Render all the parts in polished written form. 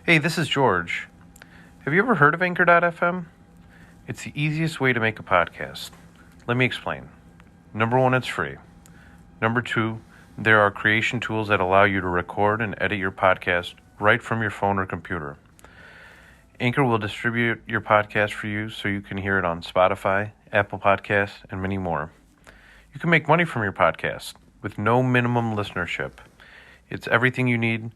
Hey, this is George. Have you ever heard of Anchor.fm? It's the easiest way to make a podcast. Let me explain. Number one, it's free. Number two, there are creation tools that allow you to record and edit your podcast right from your phone or computer. Anchor will distribute your podcast for you so you can hear it on Spotify, Apple Podcasts, and many more. You can make money from your podcast with no minimum listenership. It's everything you need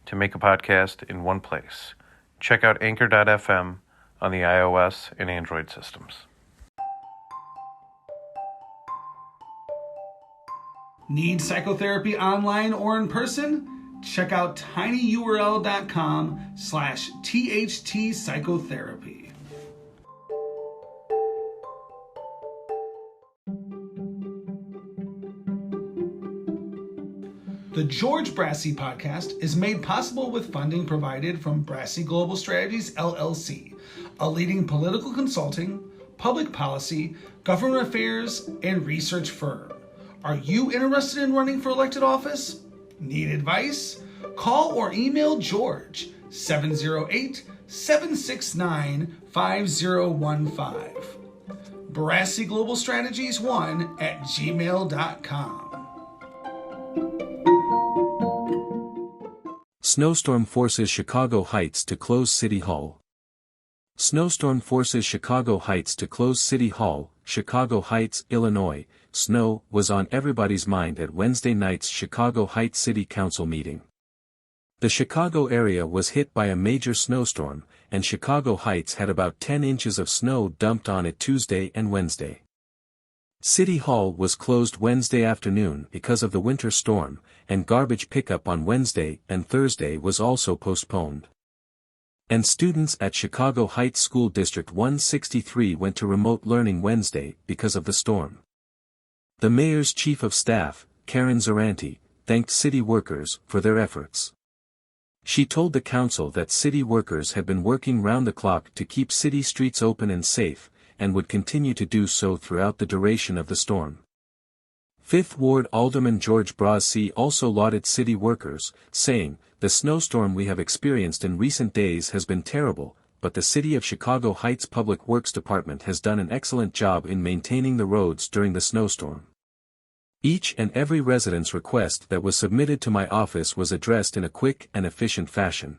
to make a podcast in one place. Check out Anchor.fm on the iOS and Android systems. Need psychotherapy online or in person? Check out tinyurl.com/THT psychotherapy. The George Brassey podcast is made possible with funding provided from Brassey Global Strategies, LLC, a leading political consulting, public policy, government affairs, and research firm. Are you interested in running for elected office? Need advice? Call or email George, 708-769-5015. Brassey Global Strategies 1@gmail.com. Snowstorm forces Chicago Heights to close City Hall. Snowstorm forces Chicago Heights to close City Hall, Chicago Heights, Illinois. Snow was on everybody's mind at Wednesday night's Chicago Heights City Council meeting. The Chicago area was hit by a major snowstorm, and Chicago Heights had about 10 inches of snow dumped on it Tuesday and Wednesday. City Hall was closed Wednesday afternoon because of the winter storm, and garbage pickup on Wednesday and Thursday was also postponed. And students at Chicago Heights School District 163 went to remote learning Wednesday because of the storm. The mayor's chief of staff, Karen Zaranti, thanked city workers for their efforts. She told the council that city workers had been working round the clock to keep city streets open and safe, and would continue to do so throughout the duration of the storm. Fifth Ward Alderman George Brassey also lauded city workers, saying, "The snowstorm we have experienced in recent days has been terrible, but the City of Chicago Heights Public Works Department has done an excellent job in maintaining the roads during the snowstorm. Each and every resident's request that was submitted to my office was addressed in a quick and efficient fashion."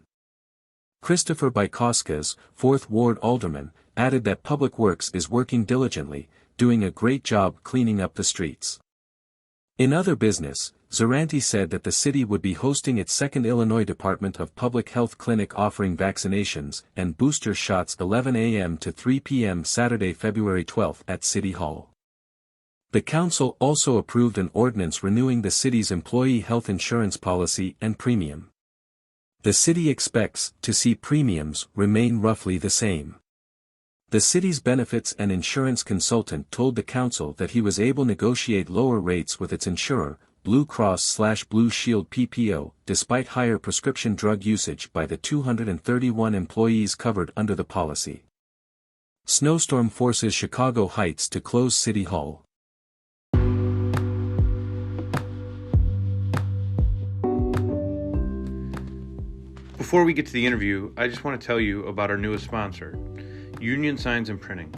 Christopher Bykoskas, 4th Ward Alderman, added that Public Works is working diligently, doing a great job cleaning up the streets. In other business, Zaranti said that the city would be hosting its second Illinois Department of Public Health clinic offering vaccinations and booster shots 11 a.m. to 3 p.m. Saturday, February 12 at City Hall. The council also approved an ordinance renewing the city's employee health insurance policy and premium. The city expects to see premiums remain roughly the same. The city's benefits and insurance consultant told the council that he was able to negotiate lower rates with its insurer, Blue Cross/Blue Shield PPO, despite higher prescription drug usage by the 231 employees covered under the policy. Snowstorm forces Chicago Heights to close City Hall. Before we get to the interview, I just want to tell you about our newest sponsor, Union Signs and Printing.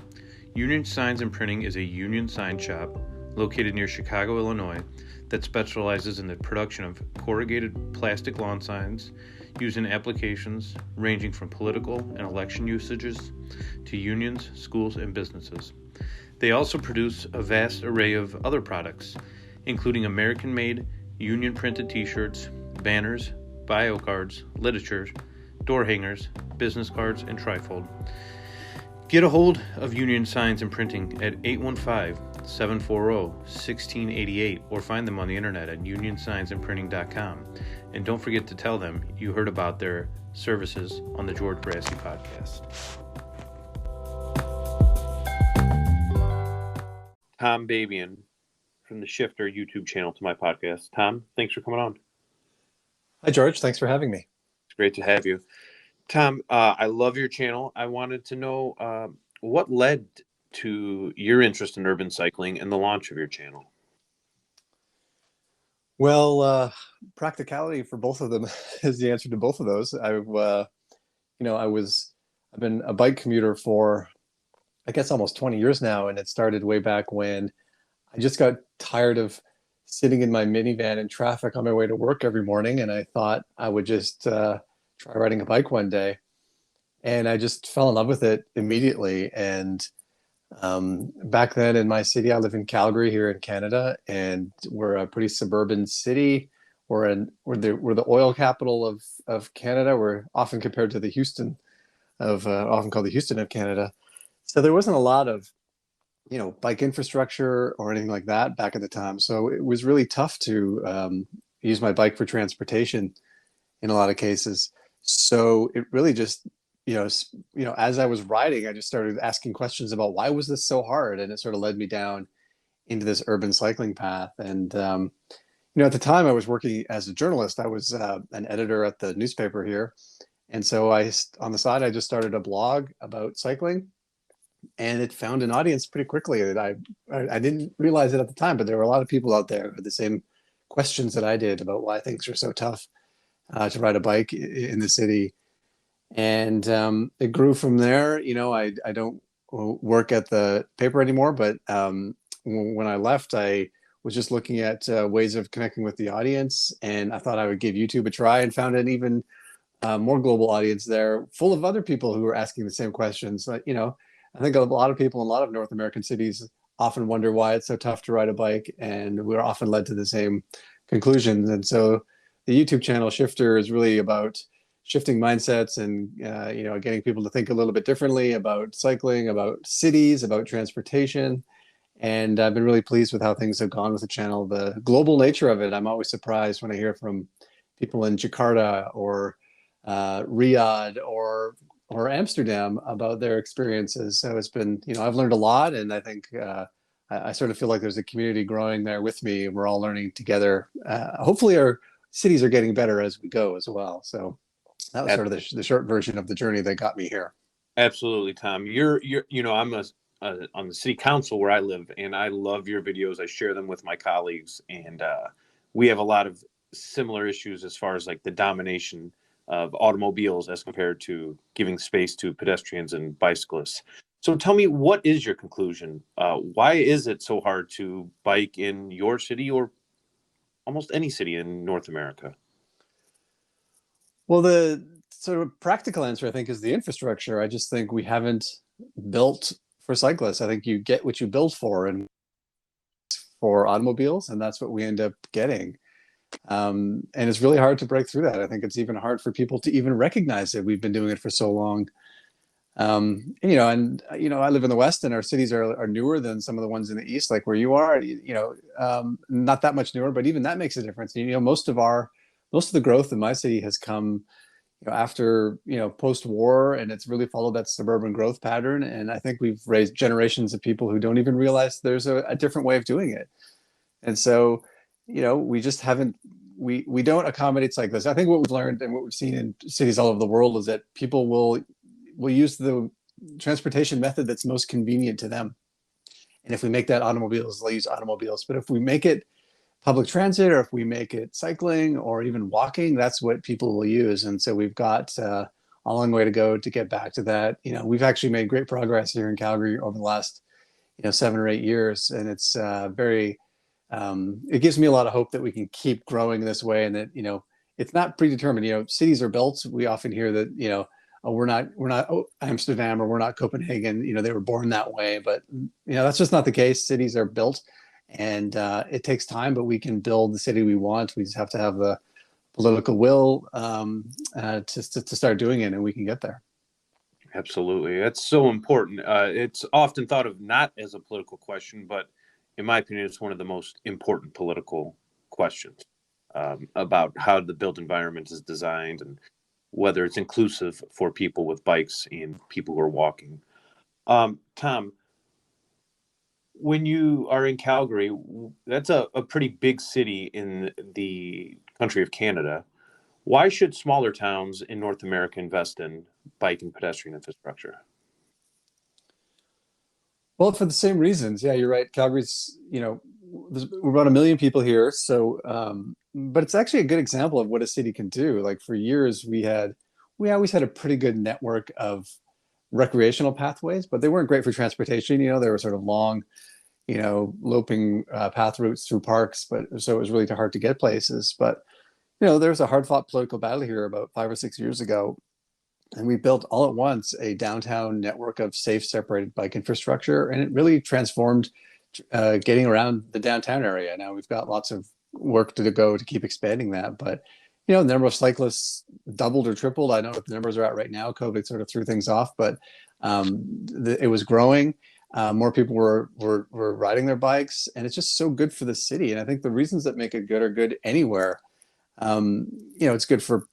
Union Signs and Printing is a union sign shop located near Chicago, Illinois, that specializes in the production of corrugated plastic lawn signs used in applications ranging from political and election usages to unions, schools, and businesses. They also produce a vast array of other products, including American-made, union-printed t-shirts, banners, bio cards, literature, door hangers, business cards, and trifold. Get a hold of Union Signs and Printing at 815-740-1688 or find them on the internet at unionsignsandprinting.com. And don't forget to tell them you heard about their services on the George Brassey podcast. Tom Babin from the Shifter YouTube channel to my podcast. Tom, thanks for coming on. Hi, George. Thanks for having me. It's great to have you. Tom, I love your channel. I wanted to know what led to your interest in urban cycling and the launch of your channel. Well, practicality for both of them is the answer to both of those. I've I've been a bike commuter for, I guess, almost 20 years now, and it started way back when I just got tired of sitting in my minivan in traffic on my way to work every morning, and I thought I would just try riding a bike one day, and I just fell in love with it immediately. And back then in my city, I live in Calgary here in Canada, and we're a pretty suburban city. We're the oil capital of Canada. We're often compared to the Houston often called the Houston of Canada. So there wasn't a lot of bike infrastructure or anything like that back at the time. So it was really tough to use my bike for transportation in a lot of cases. So it really just as I was riding, I just started asking questions about why was this so hard, and it sort of led me down into this urban cycling path. And at the time, I was working as a journalist. I was an editor at the newspaper here, and so on the side, I just started a blog about cycling, and it found an audience pretty quickly. That I didn't realize it at the time, but there were a lot of people out there with the same questions that I did about why things are so tough to ride a bike in the city. And it grew from there. I don't work at the paper anymore, but when I left, I was just looking at ways of connecting with the audience, and I thought I would give YouTube a try, and found an even more global audience there, full of other people who were asking the same questions. I think a lot of people in a lot of North American cities often wonder why it's so tough to ride a bike, and we're often led to the same conclusions. And so the YouTube channel Shifter is really about shifting mindsets and getting people to think a little bit differently about cycling, about cities, about transportation. And I've been really pleased with how things have gone with the channel. The global nature of it, I'm always surprised when I hear from people in Jakarta or Riyadh or Amsterdam about their experiences. So it's been, I've learned a lot, and I think I sort of feel like there's a community growing there with me, and we're all learning together. Hopefully our cities are getting better as we go as well. So that was sort of the short version of the journey that got me here. Absolutely, Tom. I'm on the city council where I live, and I love your videos. I share them with my colleagues, and we have a lot of similar issues as far as like the domination of automobiles as compared to giving space to pedestrians and bicyclists. So tell me, what is your conclusion? Why is it so hard to bike in your city or almost any city in North America? Well, the sort of practical answer, I think, is the infrastructure. I just think we haven't built for cyclists. I think you get what you build for, and for automobiles, and that's what we end up getting. And it's really hard to break through that. I think it's even hard for people to even recognize that we've been doing it for so long. I live in the West, and our cities are newer than some of the ones in the East, like where you are. Not that much newer, but even that makes a difference. Most of the growth in my city has come after post-war, and it's really followed that suburban growth pattern. And I think we've raised generations of people who don't even realize there's a different way of doing it. And so we just haven't we don't accommodate cyclists. I think what we've learned and what we've seen in cities all over the world is that people will use the transportation method that's most convenient to them. And if we make that automobiles, they'll use automobiles. But if we make it public transit, or if we make it cycling or even walking, that's what people will use. And so we've got a long way to go to get back to that. We've actually made great progress here in Calgary over the last 7 or 8 years, and it's it gives me a lot of hope that we can keep growing this way, and that it's not predetermined. Cities are built. We often hear that we're not Amsterdam, or we're not Copenhagen. They were born that way, but that's just not the case. Cities are built, and it takes time, but we can build the city we want. We just have to have the political will to start doing it, and we can get there. Absolutely. That's so important. It's often thought of not as a political question, but in my opinion, it's one of the most important political questions about how the built environment is designed and whether it's inclusive for people with bikes and people who are walking. Tom, when you are in Calgary, that's a pretty big city in the country of Canada. Why should smaller towns in North America invest in bike and pedestrian infrastructure? Well, for the same reasons. Yeah, you're right. Calgary's, we're about 1 million people here. So, but it's actually a good example of what a city can do. Like for years, we we always had a pretty good network of recreational pathways, but they weren't great for transportation. They were sort of long, loping path routes through parks, but so it was really hard to get places. But there was a hard-fought political battle here about 5 or 6 years ago, and we built all at once a downtown network of safe, separated bike infrastructure, and it really transformed getting around the downtown area. Now we've got lots of work to go to keep expanding that, but the number of cyclists doubled or tripled. I don't know what the numbers are at right now. COVID sort of threw things off, but it was growing. More people were riding their bikes, and it's just so good for the city. And I think the reasons that make it good are good anywhere. It's good for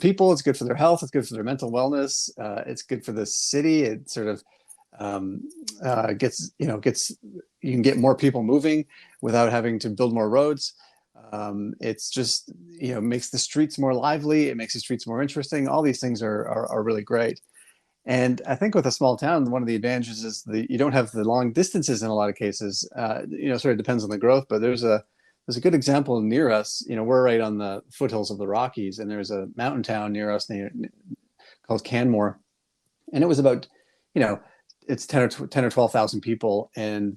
people. It's good for their health. It's good for their mental wellness. It's good for the city. It sort of gets you can get more people moving without having to build more roads. It's just makes the streets more lively. It makes the streets more interesting. All these things are really great. And I think with a small town, one of the advantages is you don't have the long distances in a lot of cases. Sort of depends on the growth, but there's a good example near us. We're right on the foothills of the Rockies, and there's a mountain town near us called Canmore, and it was about it's 10 or 12,000 people, and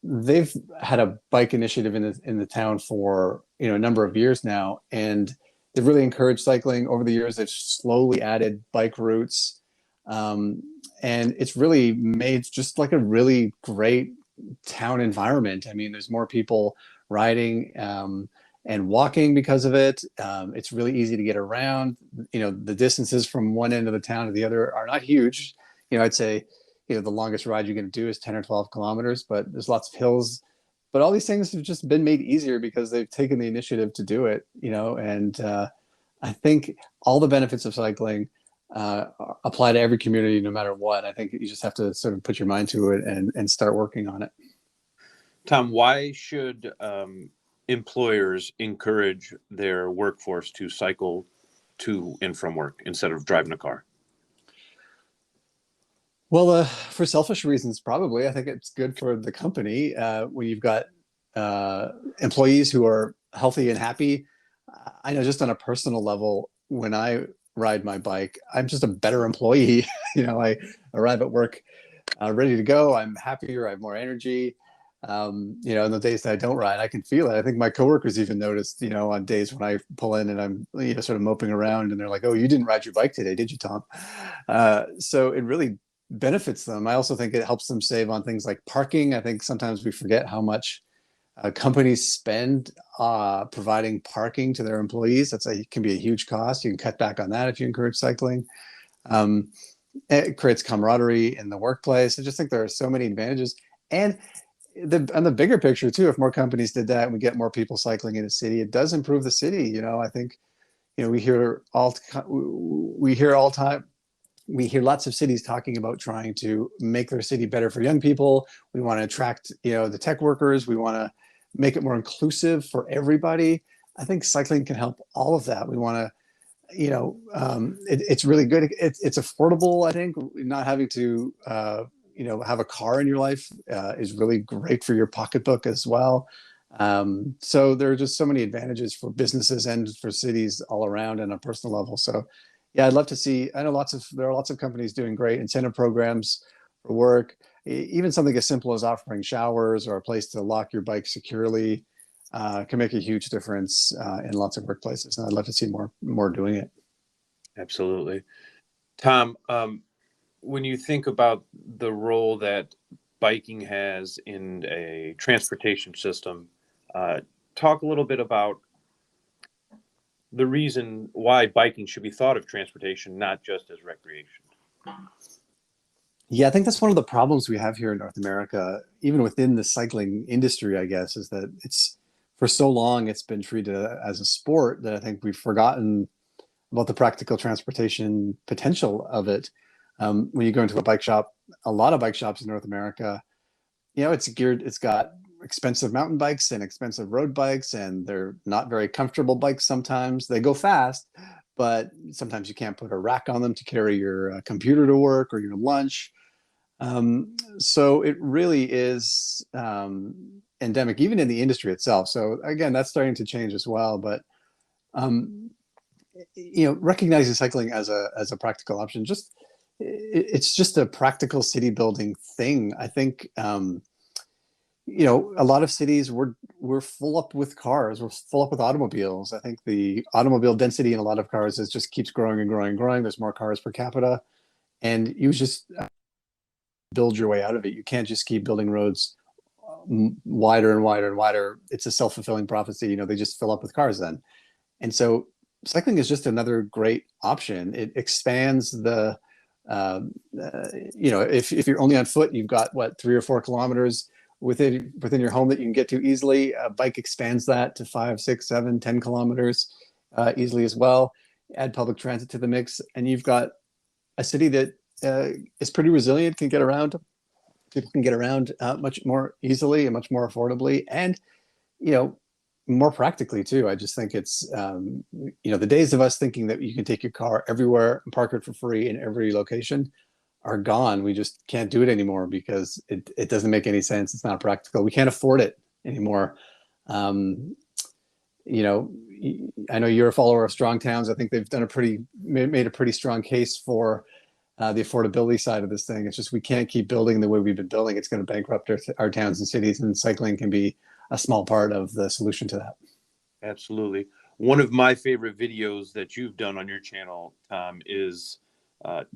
they've had a bike initiative in the town for a number of years now, and they've really encouraged cycling over the years. They've slowly added bike routes, and it's really made just like a really great town environment. I mean, there's more people riding and walking because of it. It's really easy to get around. The distances from one end of the town to the other are not huge. I'd say the longest ride you're going to do is 10 or 12 kilometers, but there's lots of hills. But all these things have just been made easier because they've taken the initiative to do it, and I think all the benefits of cycling apply to every community, no matter what. I think you just have to sort of put your mind to it and start working on it. Tom, why should employers encourage their workforce to cycle to and from work instead of driving a car? Well, for selfish reasons, probably. I think it's good for the company when you've got employees who are healthy and happy. I know just on a personal level, when I ride my bike, I'm just a better employee. I arrive at work ready to go. I'm happier. I have more energy. In the days that I don't ride, I can feel it. I think my coworkers even noticed, on days when I pull in and I'm, sort of moping around, and they're like, "Oh, you didn't ride your bike today, did you, Tom?" So it really benefits them. I also think it helps them save on things like parking. I think sometimes we forget how much companies spend providing parking to their employees. It can be a huge cost. You can cut back on that if you encourage cycling. It creates camaraderie in the workplace. I just think there are so many advantages. And on the bigger picture too, if more companies did that and we get more people cycling in a city, it does improve the city. I think, we hear lots of cities talking about trying to make their city better for young people. We want to attract, the tech workers. We want to make it more inclusive for everybody. I think cycling can help all of that. We want to, it's really good. It's affordable. I think not having to, have a car in your life is really great for your pocketbook as well. So there are just so many advantages for businesses and for cities all around on a personal level. So yeah, I'd love to see. I know there are lots of companies doing great incentive programs for work. Even something as simple as offering showers or a place to lock your bike securely can make a huge difference in lots of workplaces. And I'd love to see more doing it. Absolutely. Tom, when you think about the role that biking has in a transportation system, talk a little bit about the reason why biking should be thought of transportation, not just as recreation. Yeah, I think that's one of the problems we have here in North America, even within the cycling industry, I guess, is that for so long, it's been treated as a sport that I think we've forgotten about the practical transportation potential of it. When you go into a bike shop, a lot of bike shops in North America, it's got expensive mountain bikes and expensive road bikes, and they're not very comfortable bikes sometimes. They go fast, but sometimes you can't put a rack on them to carry your computer to work or your lunch. So it really is endemic, even in the industry itself. So again, that's starting to change as well. But recognizing cycling as a practical option, it's just a practical city building thing. I think, a lot of cities we're full up with cars. We're full up with automobiles. I think the automobile density in a lot of cars just keeps growing and growing and growing. There's more cars per capita, and you just build your way out of it. You can't just keep building roads wider and wider and wider. It's a self-fulfilling prophecy. They just fill up with cars then. And so cycling is just another great option. It expands the, if you're only on foot, you've got 3 or 4 kilometers within your home that you can get to easily. A bike expands that to 5, 6, 7, 10 kilometers easily as well. Add public transit to the mix, and you've got a city that is pretty resilient, can get around. People can get around much more easily and much more affordably, and more practically too. I just think it's the days of us thinking that you can take your car everywhere and park it for free in every location are gone. We just can't do it anymore because it doesn't make any sense. It's not practical. We can't afford it anymore. I know you're a follower of strong towns. I think they've made a pretty strong case for the affordability side of this thing. It's just we can't keep building the way we've been building. It's going to bankrupt our towns and cities, and cycling can be a small part of the solution to that. Absolutely. One of my favorite videos that you've done on your channel, Tom, is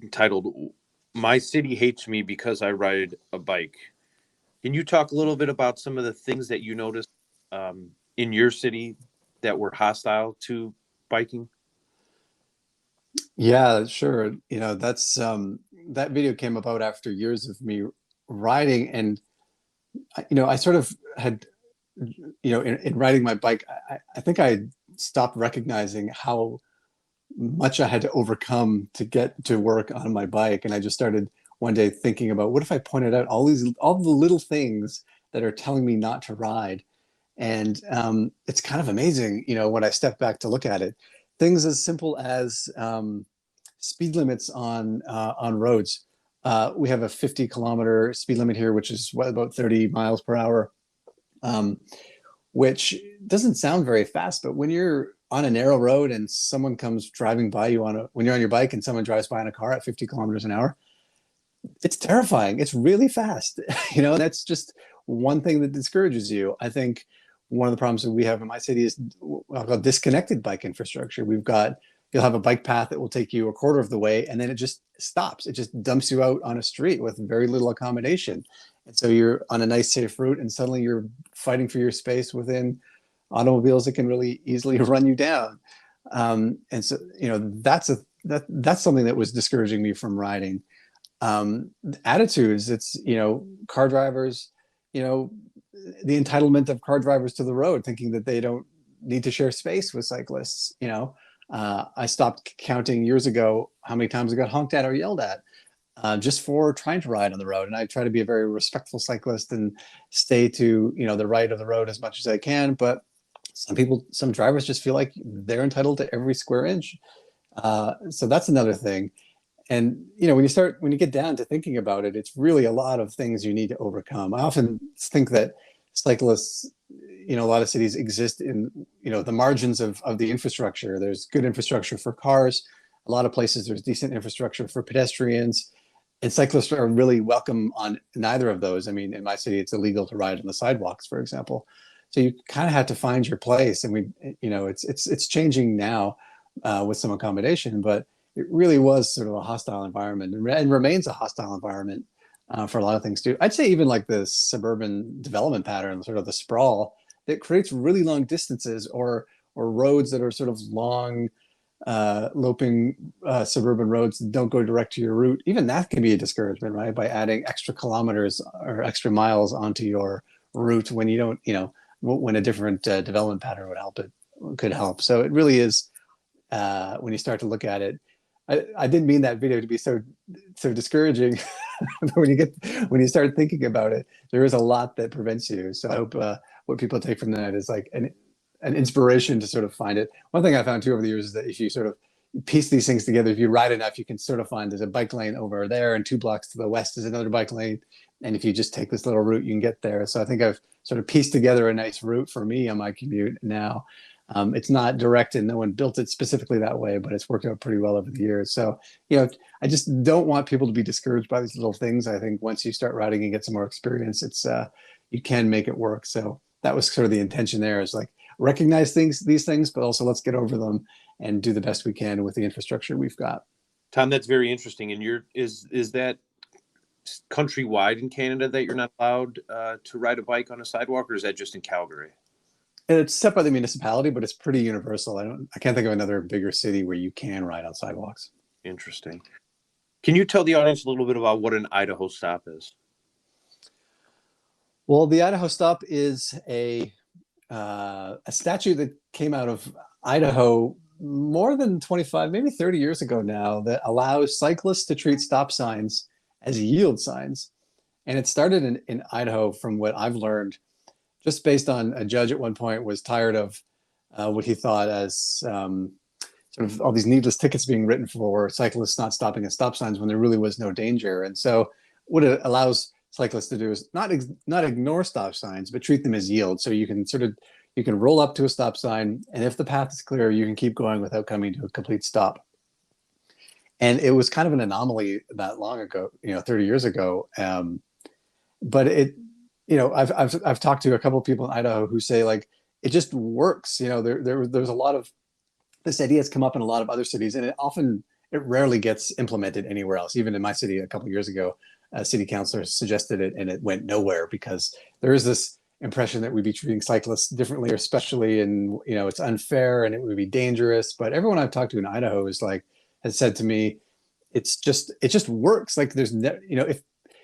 entitled "My City Hates Me Because I Ride a Bike." Can you talk a little bit about some of the things that you noticed in your city that were hostile to biking? Yeah, sure. That's that video came about after years of me riding, and I sort of had, in riding my bike, I think I stopped recognizing how much I had to overcome to get to work on my bike, and I just started one day thinking about, what if I pointed out all the little things that are telling me not to ride. And it's kind of amazing, when I step back to look at it. Things as simple as speed limits on roads. We have a 50-kilometer speed limit here, which is about 30 miles per hour, which doesn't sound very fast. But when you're on a narrow road and someone comes driving by you when you're on your bike and someone drives by in a car at 50 kilometers an hour, it's terrifying. It's really fast. That's just one thing that discourages you. I think one of the problems that we have in my city is disconnected bike infrastructure. You'll have a bike path that will take you a quarter of the way, and then it just stops. It just dumps you out on a street with very little accommodation. And so you're on a nice safe route, and suddenly you're fighting for your space within automobiles that can really easily run you down. And so, that's something that was discouraging me from riding. Attitudes, it's, car drivers, the entitlement of car drivers to the road, thinking that they don't need to share space with cyclists. I stopped counting years ago how many times I got honked at or yelled at just for trying to ride on the road. And I try to be a very respectful cyclist and stay to, the right of the road as much as I can. But some drivers just feel like they're entitled to every square inch. So that's another thing. And, when you get down to thinking about it, it's really a lot of things you need to overcome. I often think that cyclists, a lot of cities exist in, the margins of the infrastructure. There's good infrastructure for cars. A lot of places there's decent infrastructure for pedestrians, and cyclists are really welcome on neither of those. I mean, in my city, it's illegal to ride on the sidewalks, for example. So you kind of have to find your place. And it's changing now with some accommodation, but it really was sort of a hostile environment and remains a hostile environment for a lot of things too. I'd say even like the suburban development pattern, sort of the sprawl that creates really long distances, or roads that are sort of long, loping suburban roads that don't go direct to your route. Even that can be a discouragement, right? By adding extra kilometers or extra miles onto your route when you don't, when a different development pattern could help. So it really is, when you start to look at it, I didn't mean that video to be so discouraging, but when you start thinking about it, there is a lot that prevents you. So I hope what people take from that is like an inspiration to sort of find it. One thing I found too over the years is that if you sort of piece these things together, if you ride enough, you can sort of find there's a bike lane over there, and 2 blocks to the west is another bike lane. And if you just take this little route, you can get there. So I think I've sort of pieced together a nice route for me on my commute now. It's not direct and no one built it specifically that way, but it's worked out pretty well over the years. So, I just don't want people to be discouraged by these little things. I think once you start riding and get some more experience, you can make it work. So that was sort of the intention there, is like recognize these things, but also let's get over them and do the best we can with the infrastructure we've got. Tom, that's very interesting. And is that countrywide in Canada that you're not allowed to ride a bike on a sidewalk, or is that just in Calgary? It's set by the municipality, but it's pretty universal. I can't think of another bigger city where you can ride on sidewalks. Interesting. Can you tell the audience a little bit about what an Idaho Stop is? Well, the Idaho Stop is a statute that came out of Idaho more than 25, maybe 30 years ago now, that allows cyclists to treat stop signs as yield signs. And it started in Idaho, from what I've learned, just based on a judge at one point was tired of what he thought as sort of all these needless tickets being written for cyclists not stopping at stop signs when there really was no danger. And so what it allows cyclists to do is not ignore stop signs, but treat them as yield. So you can roll up to a stop sign, and if the path is clear, you can keep going without coming to a complete stop. And it was kind of an anomaly that long ago, 30 years ago. But I've talked to a couple of people in Idaho who say, like, it just works. There's a lot of this idea has come up in a lot of other cities, and it rarely gets implemented anywhere else. Even in my city a couple of years ago, a city councilor suggested it, and it went nowhere because there is this impression that we'd be treating cyclists differently, or especially, and it's unfair and it would be dangerous. But everyone I've talked to in Idaho has said to me, it just works. Like if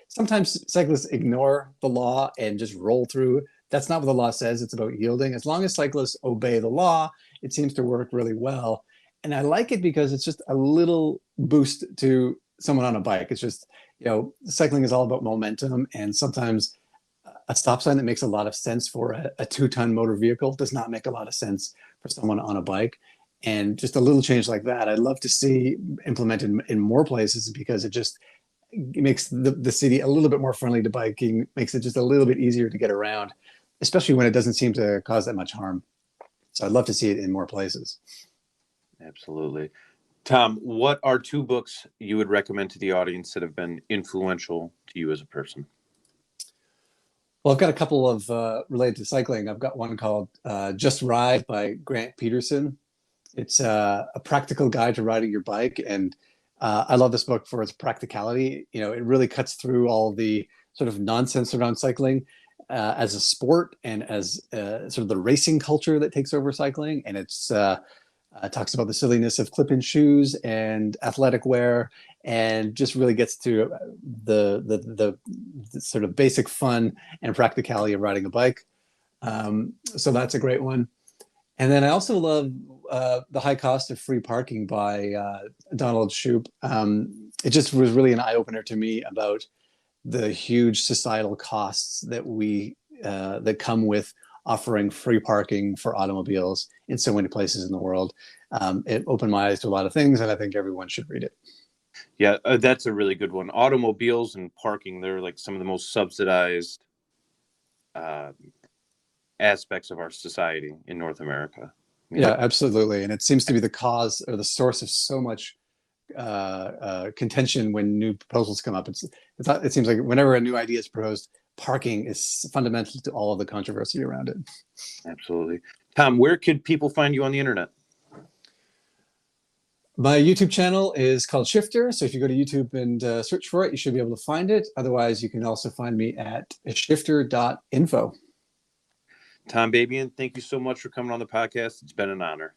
sometimes cyclists ignore the law and just roll through. That's not what the law says. It's about yielding. As long as cyclists obey the law, it seems to work really well. And I like it because it's just a little boost to someone on a bike. It's just, cycling is all about momentum. And sometimes a stop sign that makes a lot of sense for a 2-ton motor vehicle does not make a lot of sense for someone on a bike. And just a little change like that, I'd love to see implemented in more places, because it makes the city a little bit more friendly to biking, makes it just a little bit easier to get around, especially when it doesn't seem to cause that much harm. So I'd love to see it in more places. Absolutely. Tom, what are 2 books you would recommend to the audience that have been influential to you as a person? Well, I've got a couple of related to cycling. I've got one called Just Ride by Grant Peterson. It's a practical guide to riding your bike. And I love this book for its practicality. It really cuts through all the sort of nonsense around cycling as a sport, and as sort of the racing culture that takes over cycling. And it talks about the silliness of clip-in shoes and athletic wear, and just really gets to the sort of basic fun and practicality of riding a bike. So that's a great one. And then I also love The High Cost of Free Parking by Donald Shoup. It just was really an eye-opener to me about the huge societal costs that come with offering free parking for automobiles in so many places in the world. It opened my eyes to a lot of things, and I think everyone should read it. Yeah, that's a really good one. Automobiles and parking, they're like some of the most subsidized aspects of our society in North America. Yeah, absolutely. And it seems to be the cause or the source of so much contention when new proposals come up. It seems like whenever a new idea is proposed, parking is fundamental to all of the controversy around it. Absolutely. Tom, where could people find you on the internet? My YouTube channel is called Shifter. So if you go to YouTube and search for it, you should be able to find it. Otherwise, you can also find me at shifter.info. Tom Babin, thank you so much for coming on the podcast. It's been an honor.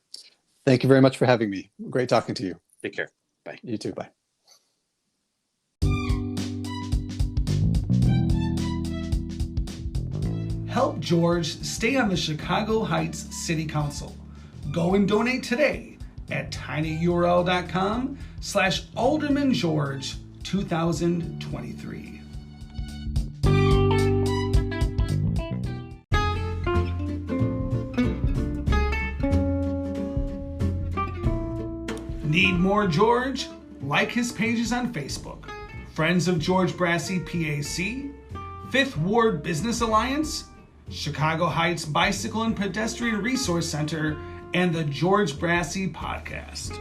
Thank you very much for having me. Great talking to you. Take care. Bye. You too. Bye. Help George stay on the Chicago Heights City Council. Go and donate today at tinyurl.com/AldermanGeorge 2023. Need more George? Like his pages on Facebook. Friends of George Brassey PAC, Fifth Ward Business Alliance, Chicago Heights Bicycle and Pedestrian Resource Center, and the George Brassey Podcast.